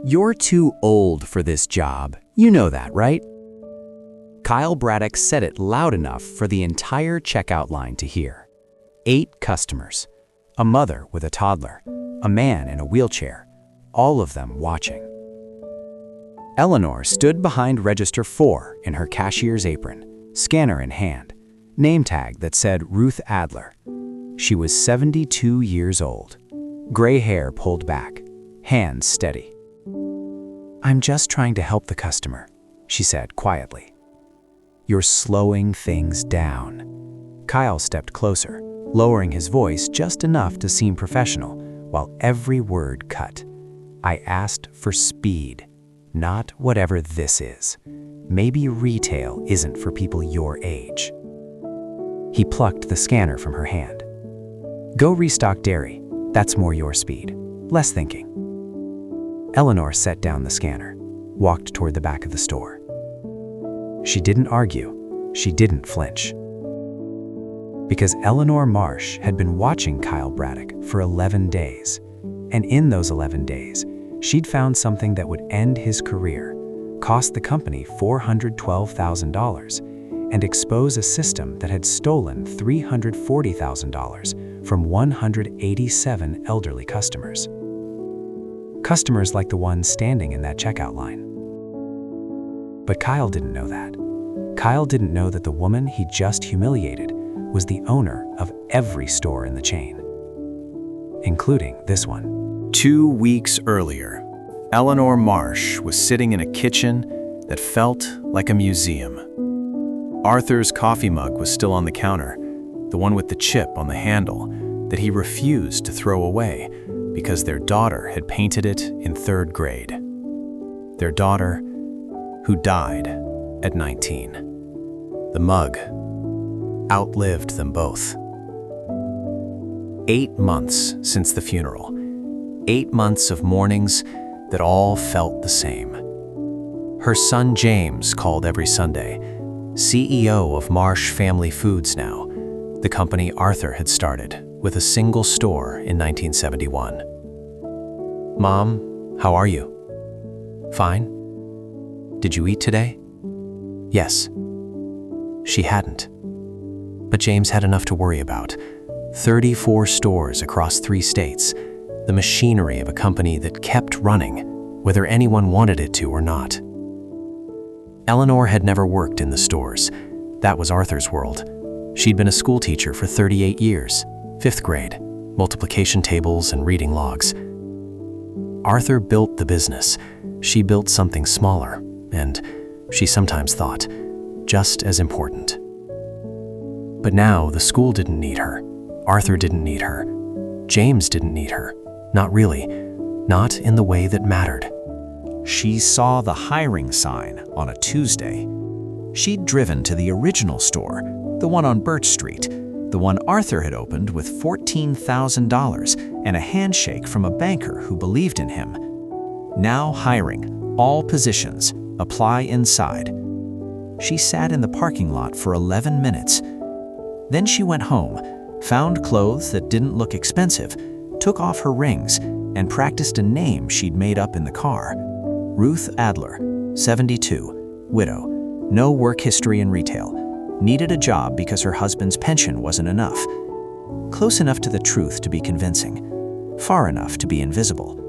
"You're too old for this job. You know that, right?" Kyle Braddock said it loud enough for the entire checkout line to hear. 8 customers, a mother with a toddler, a man in a wheelchair, all of them watching. Eleanor stood behind register 4 in her cashier's apron, scanner in hand, name tag that said Ruth Adler. She was 72 years old, gray hair pulled back, hands steady. "I'm just trying to help the customer," she said quietly. "You're slowing things down." Kyle stepped closer, lowering his voice just enough to seem professional, while every word cut. "I asked for speed, not whatever this is. Maybe retail isn't for people your age." He plucked the scanner from her hand. "Go restock dairy. That's more your speed. Less thinking." Eleanor set down the scanner, walked toward the back of the store. She didn't argue. She didn't flinch. Because Eleanor Marsh had been watching Kyle Braddock for 11 days. And in those 11 days, she'd found something that would end his career, cost the company $412,000, and expose a system that had stolen $340,000 from 187 elderly customers. Customers like the ones standing in that checkout line. But Kyle didn't know that. Kyle didn't know that the woman he just humiliated was the owner of every store in the chain, including this one. 2 weeks earlier, Eleanor Marsh was sitting in a kitchen that felt like a museum. Arthur's coffee mug was still on the counter, the one with the chip on the handle that he refused to throw away because their daughter had painted it in 3rd grade. Their daughter, who died at 19. The mug outlived them both. 8 months since the funeral. 8 months of mornings that all felt the same. Her son James called every Sunday, CEO of Marsh Family Foods now, the company Arthur had started with a single store in 1971. "Mom, how are you?" "Fine." "Did you eat today?" "Yes." She hadn't. But James had enough to worry about. 34 stores across 3 states, the machinery of a company that kept running, whether anyone wanted it to or not. Eleanor had never worked in the stores. That was Arthur's world. She'd been a school teacher for 38 years, 5th grade, multiplication tables and reading logs. Arthur built the business. She built something smaller, and she sometimes thought, just as important. But now the school didn't need her. Arthur didn't need her. James didn't need her. Not really. Not in the way that mattered. She saw the hiring sign on a Tuesday. She'd driven to the original store, the one on Birch Street, the one Arthur had opened with $14,000 and a handshake from a banker who believed in him. Now hiring, all positions, apply inside. She sat in the parking lot for 11 minutes. Then she went home, found clothes that didn't look expensive, took off her rings, and practiced a name she'd made up in the car. Ruth Adler, 72, widow, no work history in retail, needed a job because her husband's pension wasn't enough. Close enough to the truth to be convincing, far enough to be invisible.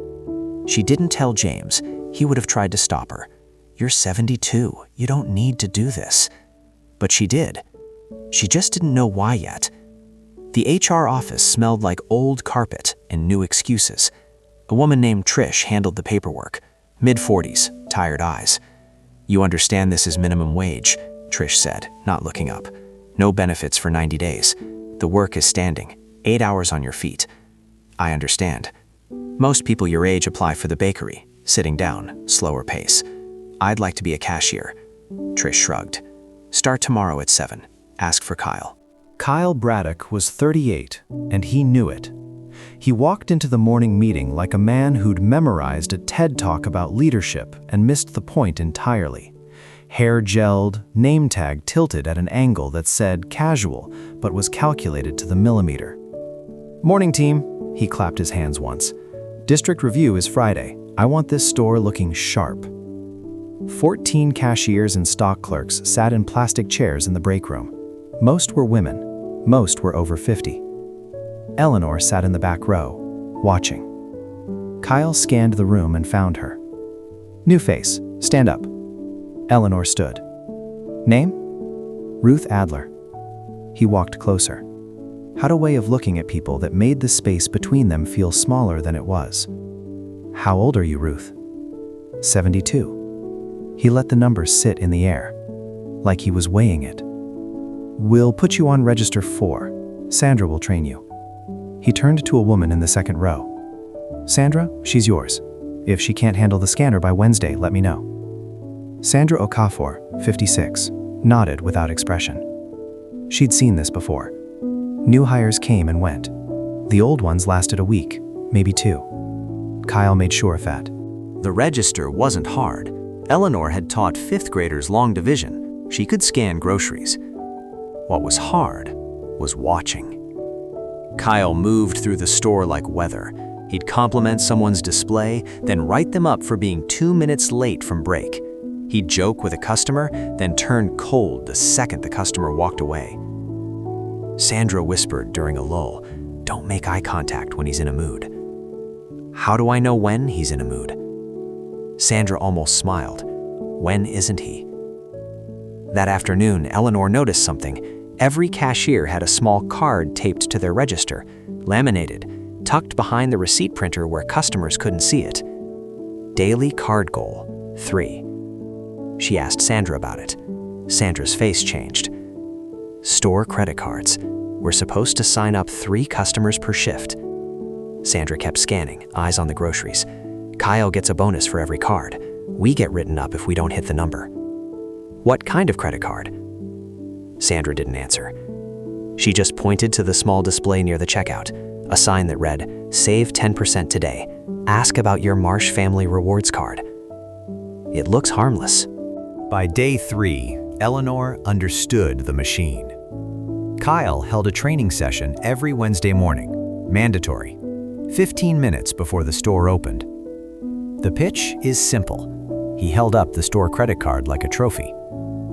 She didn't tell James. He would have tried to stop her. "You're 72, you don't need to do this." But she did. She just didn't know why yet. The HR office smelled like old carpet and new excuses. A woman named Trish handled the paperwork. Mid-40s, tired eyes. "You understand this is minimum wage," Trish said, not looking up. "No benefits for 90 days. The work is standing, 8 hours on your feet." "I understand. Most people your age apply for the bakery, sitting down, slower pace. I'd like to be a cashier." Trish shrugged. "Start tomorrow at 7. Ask for Kyle." Kyle Braddock was 38, and he knew it. He walked into the morning meeting like a man who'd memorized a TED Talk about leadership and missed the point entirely. Hair gelled, name tag tilted at an angle that said casual, but was calculated to the millimeter. "Morning, team," he clapped his hands once. "District review is Friday. I want this store looking sharp. 14 cashiers and stock clerks sat in plastic chairs in the break room. Most were women. Most were over 50. Eleanor sat in the back row, watching. Kyle scanned the room and found her. New face, stand up. Eleanor stood. Name? Ruth Adler. He walked closer. Had a way of looking at people that made the space between them feel smaller than it was. How old are you, Ruth? 72. He let the number sit in the air, like he was weighing it. We'll put you on register 4. Sandra will train you. He turned to a woman in the second row. Sandra, she's yours. If she can't handle the scanner by Wednesday, let me know. Sandra Okafor, 56, nodded without expression. She'd seen this before. New hires came and went. The old ones lasted a week, maybe 2. Kyle made sure of that. The register wasn't hard. Eleanor had taught 5th graders long division. She could scan groceries. What was hard was watching. Kyle moved through the store like weather. He'd compliment someone's display, then write them up for being 2 minutes late from break. He'd joke with a customer, then turn cold the second the customer walked away. Sandra whispered during a lull, "Don't make eye contact when he's in a mood." How do I know when he's in a mood? Sandra almost smiled. When isn't he? That afternoon, Eleanor noticed something. Every cashier had a small card taped to their register, laminated, tucked behind the receipt printer where customers couldn't see it. Daily card goal, 3. She asked Sandra about it. Sandra's face changed. Store credit cards. We're supposed to sign up 3 customers per shift. Sandra kept scanning, eyes on the groceries. Kyle gets a bonus for every card. We get written up if we don't hit the number. What kind of credit card? Sandra didn't answer. She just pointed to the small display near the checkout, a sign that read, "Save 10% today. Ask about your Marsh Family Rewards card." It looks harmless. By day 3, Eleanor understood the machine. Kyle held a training session every Wednesday morning, mandatory, 15 minutes before the store opened. The pitch is simple. He held up the store credit card like a trophy.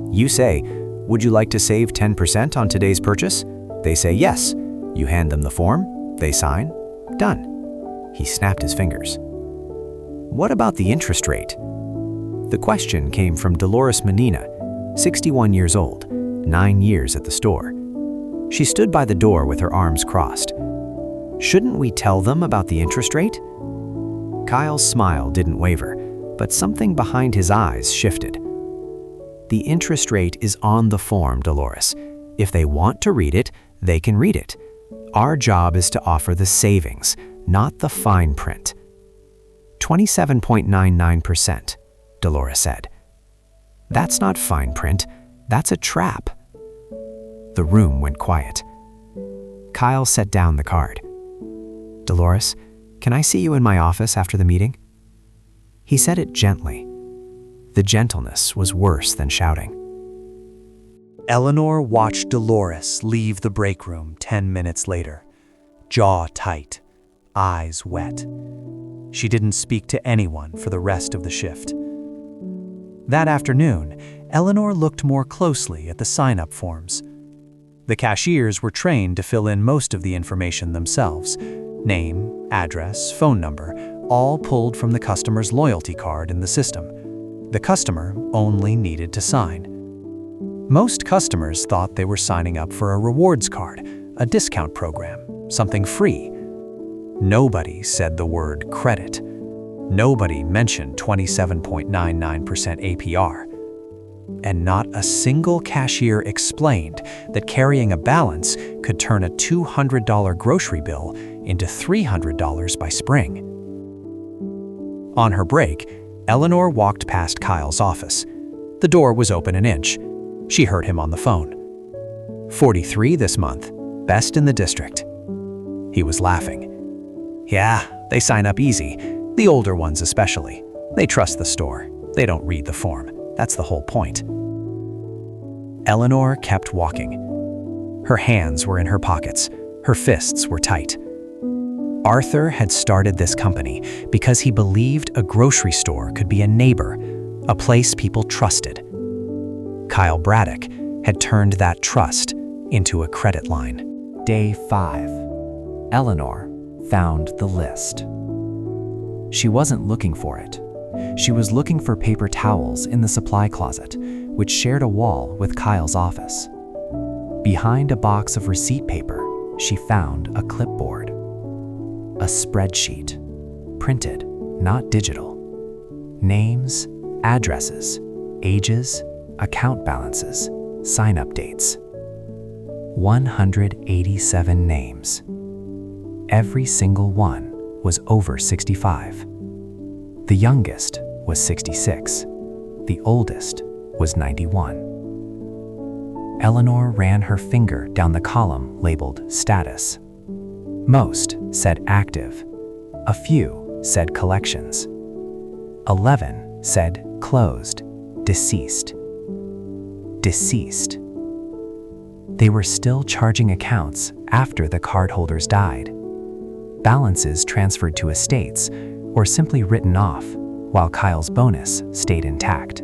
You say, "Would you like to save 10% on today's purchase?" They say yes. You hand them the form, they sign, done. He snapped his fingers. What about the interest rate? The question came from Dolores Menina, 61 years old, 9 years at the store. She stood by the door with her arms crossed. Shouldn't we tell them about the interest rate? Kyle's smile didn't waver, but something behind his eyes shifted. The interest rate is on the form, Dolores. If they want to read it, they can read it. Our job is to offer the savings, not the fine print. 27.99%, Dolores said. That's not fine print, that's a trap. The room went quiet. Kyle set down the card. Dolores, can I see you in my office after the meeting? He said it gently. The gentleness was worse than shouting. Eleanor watched Dolores leave the break room 10 minutes later, jaw tight, eyes wet. She didn't speak to anyone for the rest of the shift. That afternoon, Eleanor looked more closely at the sign-up forms. The cashiers were trained to fill in most of the information themselves. Name, address, phone number, all pulled from the customer's loyalty card in the system. The customer only needed to sign. Most customers thought they were signing up for a rewards card, a discount program, something free. Nobody said the word credit. Nobody mentioned 27.99% APR. And not a single cashier explained that carrying a balance could turn a $200 grocery bill into $300 by spring. On her break, Eleanor walked past Kyle's office. The door was open an inch. She heard him on the phone. 43 this month, best in the district. He was laughing. Yeah, they sign up easy, the older ones especially. They trust the store. They don't read the form. That's the whole point. Eleanor kept walking. Her hands were in her pockets. Her fists were tight. Arthur had started this company because he believed a grocery store could be a neighbor, a place people trusted. Kyle Braddock had turned that trust into a credit line. Day 5. Eleanor found the list. She wasn't looking for it. She was looking for paper towels in the supply closet, which shared a wall with Kyle's office. Behind a box of receipt paper, she found a clipboard. A spreadsheet, printed, not digital. Names, addresses, ages, account balances, sign-up dates. 187 names. Every single one was over 65. The youngest was 66. The oldest was 91. Eleanor ran her finger down the column labeled Status. Most said Active. A few said Collections. 11 said Closed, Deceased. Deceased. They were still charging accounts after the cardholders died. Balances transferred to estates or simply written off, while Kyle's bonus stayed intact.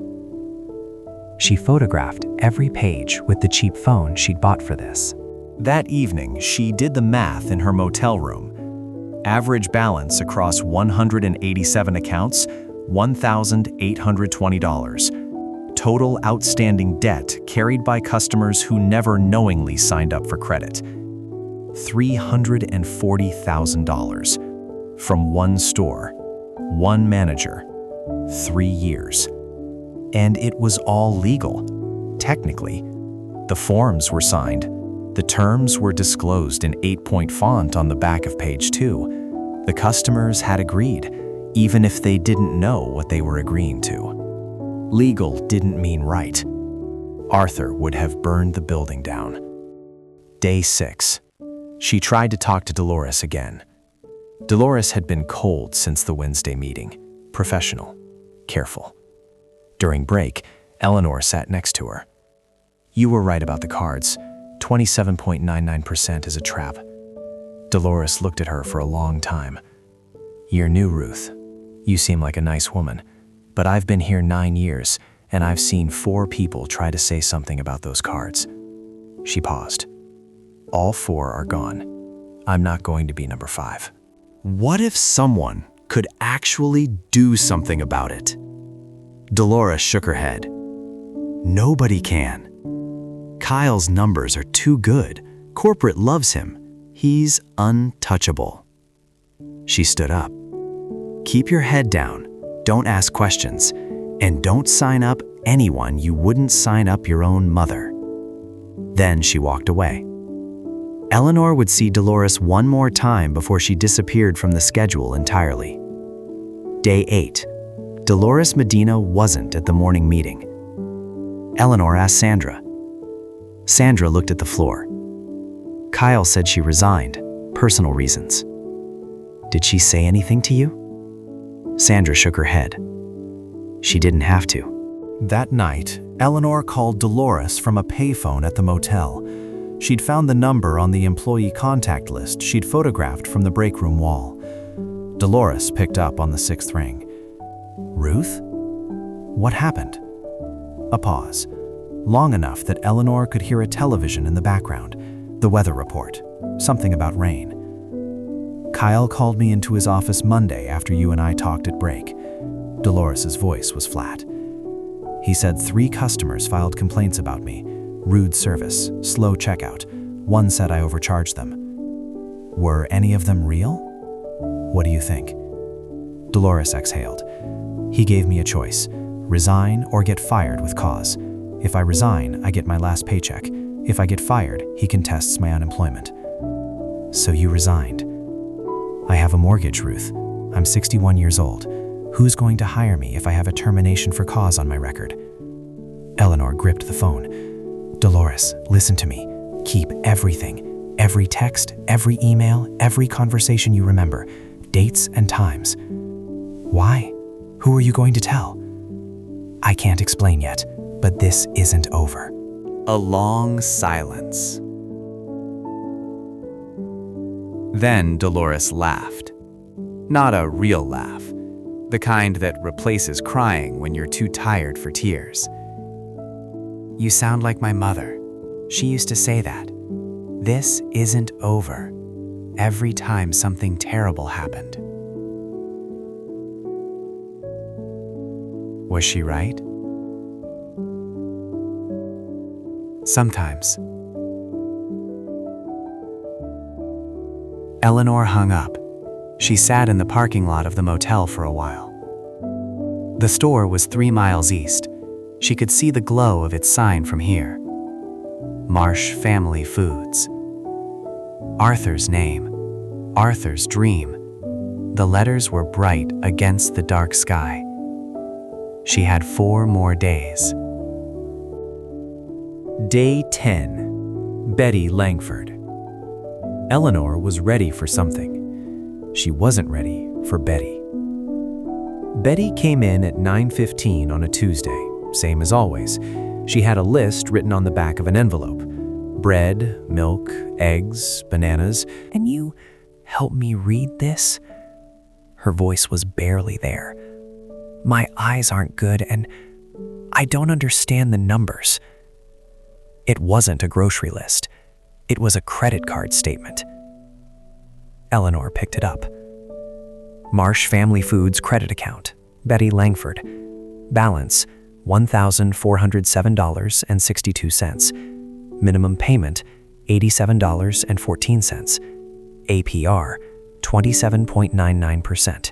She photographed every page with the cheap phone she'd bought for this. That evening, she did the math in her motel room. Average balance across 187 accounts, $1,820. Total outstanding debt carried by customers who never knowingly signed up for credit, $340,000. From one store, one manager, 3 years. And it was all legal. Technically, the forms were signed. The terms were disclosed in 8-point font on the back of page 2. The customers had agreed, even if they didn't know what they were agreeing to. Legal didn't mean right. Arthur would have burned the building down. Day 6. She tried to talk to Dolores again. Dolores had been cold since the Wednesday meeting. Professional. Careful. During break, Eleanor sat next to her. You were right about the cards. 27.99% is a trap. Dolores looked at her for a long time. You're new, Ruth. You seem like a nice woman. But I've been here 9 years, and I've seen 4 people try to say something about those cards. She paused. All 4 are gone. I'm not going to be number 5. What if someone could actually do something about it? Dolores shook her head. Nobody can. Kyle's numbers are too good. Corporate loves him. He's untouchable. She stood up. Keep your head down. Don't ask questions. And don't sign up anyone you wouldn't sign up your own mother. Then she walked away. Eleanor would see Dolores one more time before she disappeared from the schedule entirely. Day 8. Dolores Medina wasn't at the morning meeting. Eleanor asked Sandra. Sandra looked at the floor. Kyle said she resigned, personal reasons. Did she say anything to you? Sandra shook her head. She didn't have to. That night, Eleanor called Dolores from a payphone at the motel. She'd found the number on the employee contact list she'd photographed from the break room wall. Dolores picked up on the 6th ring. Ruth? What happened? A pause, long enough that Eleanor could hear a television in the background, the weather report, something about rain. Kyle called me into his office Monday after you and I talked at break. Dolores's voice was flat. He said 3 customers filed complaints about me. Rude service, slow checkout. One said I overcharged them. Were any of them real? What do you think? Dolores exhaled. He gave me a choice. Resign or get fired with cause. If I resign, I get my last paycheck. If I get fired, he contests my unemployment. So you resigned. I have a mortgage, Ruth. I'm 61 years old. Who's going to hire me if I have a termination for cause on my record? Eleanor gripped the phone. Dolores, listen to me. Keep everything. Every text, every email, every conversation you remember. Dates and times. Why? Who are you going to tell? I can't explain yet, but this isn't over. A long silence. Then Dolores laughed. Not a real laugh, the kind that replaces crying when you're too tired for tears. "You sound like my mother. She used to say that. This isn't over. Every time something terrible happened." Was she right? Sometimes. Eleanor hung up. She sat in the parking lot of the motel for a while. The store was 3 miles east. She could see the glow of its sign from here. Marsh Family Foods. Arthur's name. Arthur's dream. The letters were bright against the dark sky. She had 4 more days. Day 10. Betty Langford. Eleanor was ready for something. She wasn't ready for Betty. Betty came in at 9:15 on a Tuesday, same as always. She had a list written on the back of an envelope. Bread, milk, eggs, bananas. "Can you help me read this?" Her voice was barely there. "My eyes aren't good and I don't understand the numbers." It wasn't a grocery list. It was a credit card statement. Eleanor picked it up. Marsh Family Foods credit account, Betty Langford. Balance, $1,407.62. Minimum payment, $87.14. APR, 27.99%.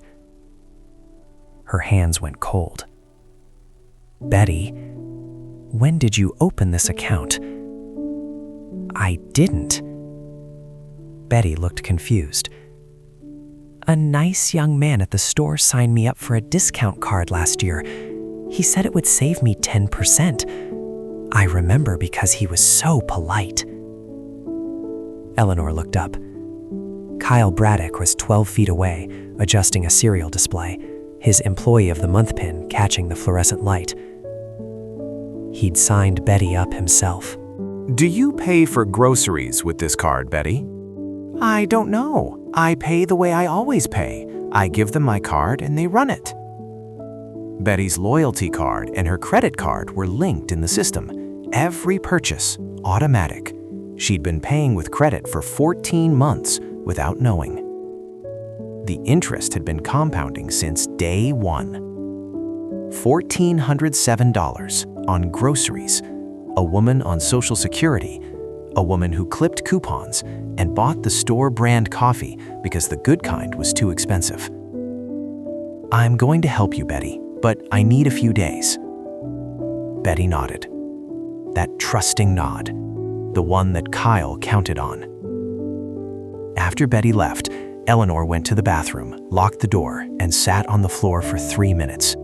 Her hands went cold. "Betty, when did you open this account?" "I didn't." Betty looked confused. "A nice young man at the store signed me up for a discount card last year. He said it would save me 10%. I remember because he was so polite." Eleanor looked up. Kyle Braddock was 12 feet away, adjusting a cereal display, his Employee of the Month pin catching the fluorescent light. He'd signed Betty up himself. "Do you pay for groceries with this card, Betty?" "I don't know. I pay the way I always pay. I give them my card and they run it." Betty's loyalty card and her credit card were linked in the system. Every purchase, automatic. She'd been paying with credit for 14 months without knowing. The interest had been compounding since day 1. $1,407 on groceries, a woman on Social Security, a woman who clipped coupons and bought the store brand coffee because the good kind was too expensive. "I'm going to help you, Betty, but I need a few days." Betty nodded. That trusting nod, the one that Kyle counted on. After Betty left, Eleanor went to the bathroom, locked the door, and sat on the floor for 3 minutes.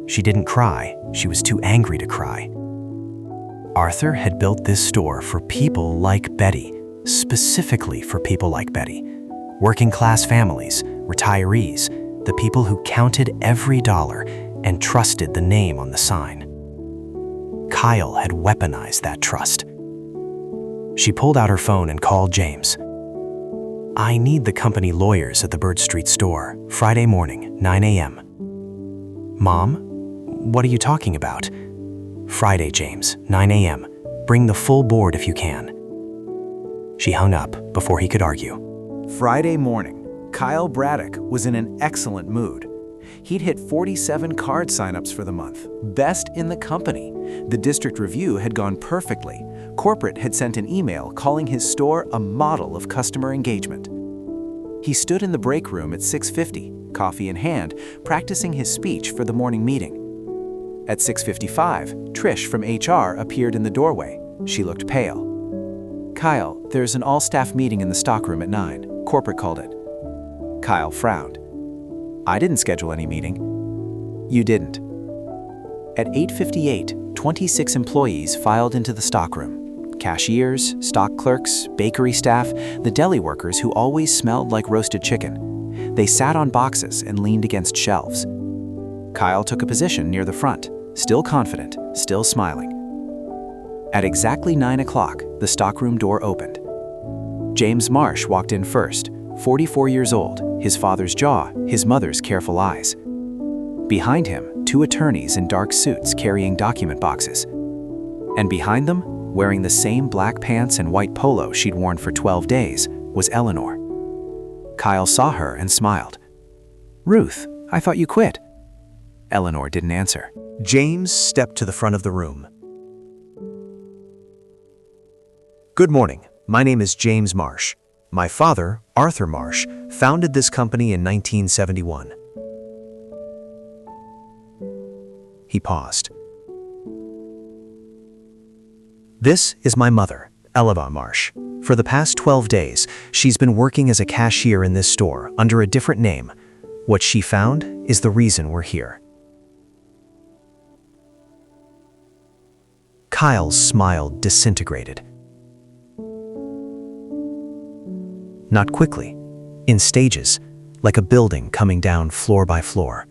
She didn't cry. She was too angry to cry. Arthur had built this store for people like Betty, specifically for people like Betty. Working-class families, retirees, the people who counted every dollar and trusted the name on the sign. Kyle had weaponized that trust. She pulled out her phone and called James. "I need the company lawyers at the Birch Street store, Friday morning, 9 a.m. "Mom, what are you talking about?" "Friday, James, 9 a.m. Bring the full board if you can." She hung up before he could argue. Friday morning, Kyle Braddock was in an excellent mood. He'd hit 47 card signups for the month, best in the company. The district review had gone perfectly. Corporate had sent an email calling his store a model of customer engagement. He stood in the break room at 6:50, coffee in hand, practicing his speech for the morning meeting. At 6:55, Trish from HR appeared in the doorway. She looked pale. "Kyle, there's an all-staff meeting in the stockroom at 9. Corporate called it." Kyle frowned. "I didn't schedule any meeting." "You didn't." At 8:58, 26 employees filed into the stockroom. Cashiers, stock clerks, bakery staff, the deli workers who always smelled like roasted chicken. They sat on boxes and leaned against shelves. Kyle took a position near the front, still confident, still smiling. At exactly 9 o'clock, the stockroom door opened. James Marsh walked in first, 44 years old, his father's jaw, his mother's careful eyes. Behind him, 2 attorneys in dark suits carrying document boxes. And behind them, wearing the same black pants and white polo she'd worn for 12 days, was Eleanor. Kyle saw her and smiled. "Ruth, I thought you quit." Eleanor didn't answer. James stepped to the front of the room. "Good morning. My name is James Marsh. My father, Arthur Marsh, founded this company in 1971. He paused. "This is my mother, Eleanor Marsh. For the past 12 days, she's been working as a cashier in this store under a different name. What she found is the reason we're here." Kyle's smile disintegrated. Not quickly, in stages, like a building coming down floor by floor.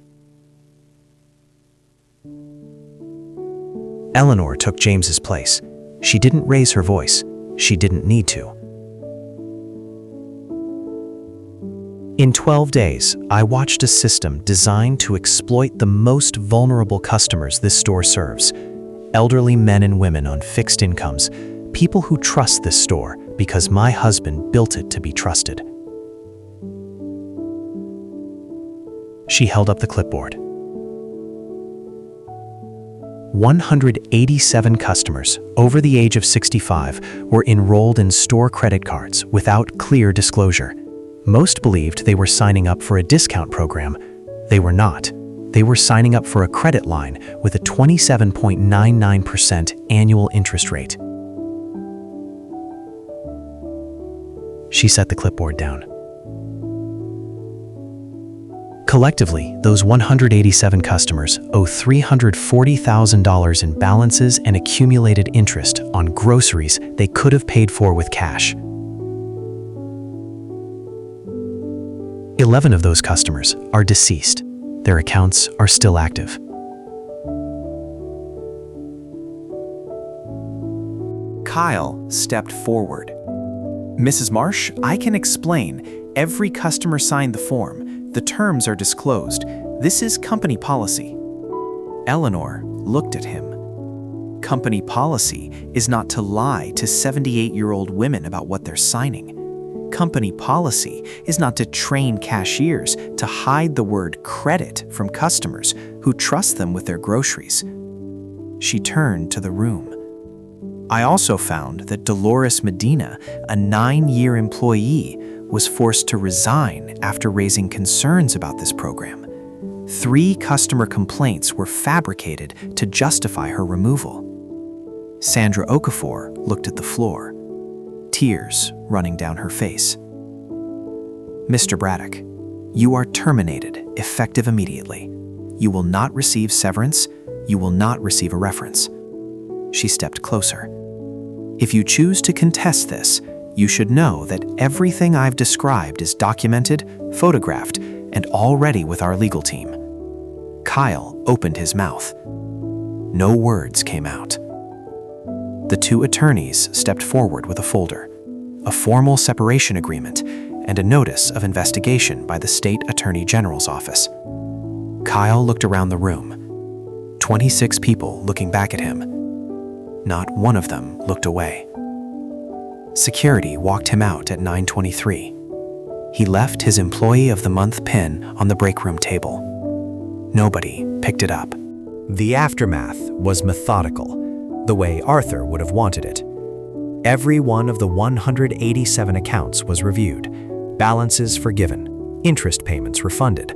Eleanor took James's place. She didn't raise her voice. She didn't need to. "In 12 days, I watched a system designed to exploit the most vulnerable customers this store serves. Elderly men and women on fixed incomes, people who trust this store because my husband built it to be trusted." She held up the clipboard. 187 customers over the age of 65 were enrolled in store credit cards without clear disclosure. Most believed they were signing up for a discount program. They were not. They were signing up for a credit line with a 27.99% annual interest rate. She set the clipboard down. Collectively, those 187 customers owe $340,000 in balances and accumulated interest on groceries they could have paid for with cash. 11 of those customers are deceased. Their accounts are still active. Kyle stepped forward. "Mrs. Marsh, I can explain. Every customer signed the form. The terms are disclosed. This is company policy." Eleanor looked at him. Company policy is not to lie to 78-year-old women about what they're signing. Company policy is not to train cashiers to hide the word credit from customers who trust them with their groceries. She turned to the room. "I also found that Dolores Medina, a 9-year employee, was forced to resign after raising concerns about this program. 3 customer complaints were fabricated to justify her removal." Sandra Okafor looked at the floor, tears running down her face. "Mr. Braddock, you are terminated, effective immediately. You will not receive severance. You will not receive a reference." She stepped closer. "If you choose to contest this, you should know that everything I've described is documented, photographed, and already with our legal team." Kyle opened his mouth. No words came out. The 2 attorneys stepped forward with a folder, a formal separation agreement, and a notice of investigation by the State Attorney General's office. Kyle looked around the room. 26 people looking back at him. Not one of them looked away. Security walked him out at 9:23. He left his Employee of the Month pin on the break room table. Nobody picked it up. The aftermath was methodical, the way Arthur would have wanted it. Every one of the 187 accounts was reviewed, balances forgiven, interest payments refunded.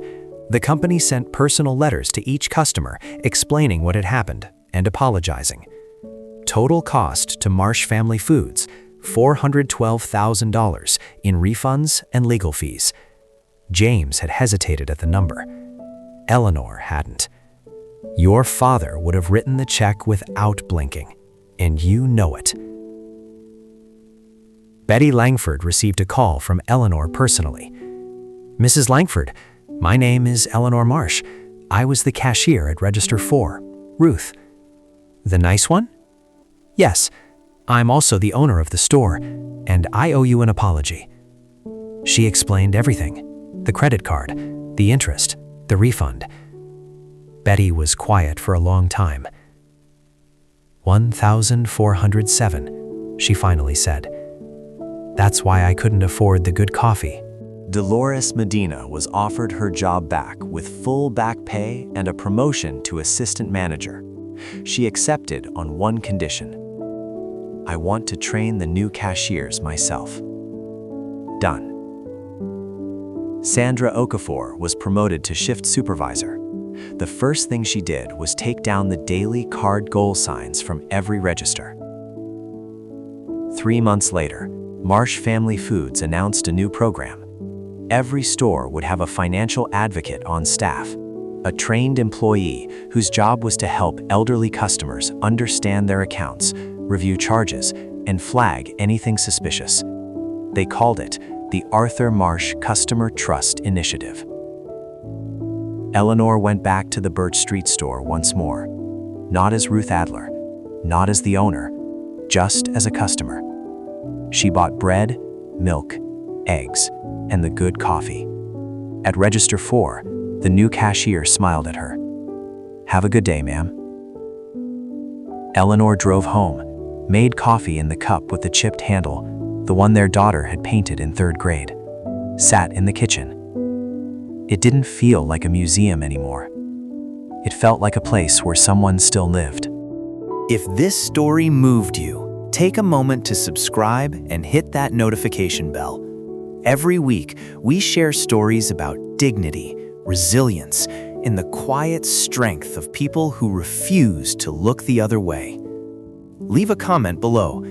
The company sent personal letters to each customer explaining what had happened and apologizing. Total cost to Marsh Family Foods, $412,000 in refunds and legal fees. James had hesitated at the number. Eleanor hadn't. Your father would have written the check without blinking, and you know it. Betty Langford received a call from Eleanor personally. "Mrs. Langford, my name is Eleanor Marsh. I was the cashier at Register 4. Ruth." "The nice one?" "Yes. I'm also the owner of the store, and I owe you an apology." She explained everything: the credit card, the interest, the refund. Betty was quiet for a long time. $1,407, she finally said. "That's why I couldn't afford the good coffee." Dolores Medina was offered her job back with full back pay and a promotion to assistant manager. She accepted on one condition: "I want to train the new cashiers myself." Done. Sandra Okafor was promoted to shift supervisor. The first thing she did was take down the daily card goal signs from every register. 3 months later, Marsh Family Foods announced a new program. Every store would have a financial advocate on staff, a trained employee whose job was to help elderly customers understand their accounts, review charges, and flag anything suspicious. They called it the Arthur Marsh Customer Trust Initiative. Eleanor went back to the Birch Street store once more, not as Ruth Adler, not as the owner, just as a customer. She bought bread, milk, eggs, and the good coffee. At register 4, the new cashier smiled at her. "Have a good day, ma'am." Eleanor drove home, made coffee in the cup with the chipped handle, the one their daughter had painted in 3rd grade, sat in the kitchen. It didn't feel like a museum anymore. It felt like a place where someone still lived. If this story moved you, take a moment to subscribe and hit that notification bell. Every week, we share stories about dignity, resilience, and the quiet strength of people who refuse to look the other way. Leave a comment below.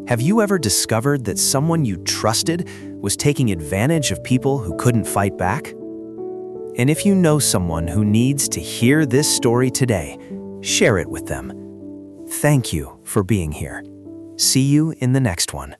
Have you ever discovered that someone you trusted was taking advantage of people who couldn't fight back? And if you know someone who needs to hear this story today, share it with them. Thank you for being here. See you in the next one.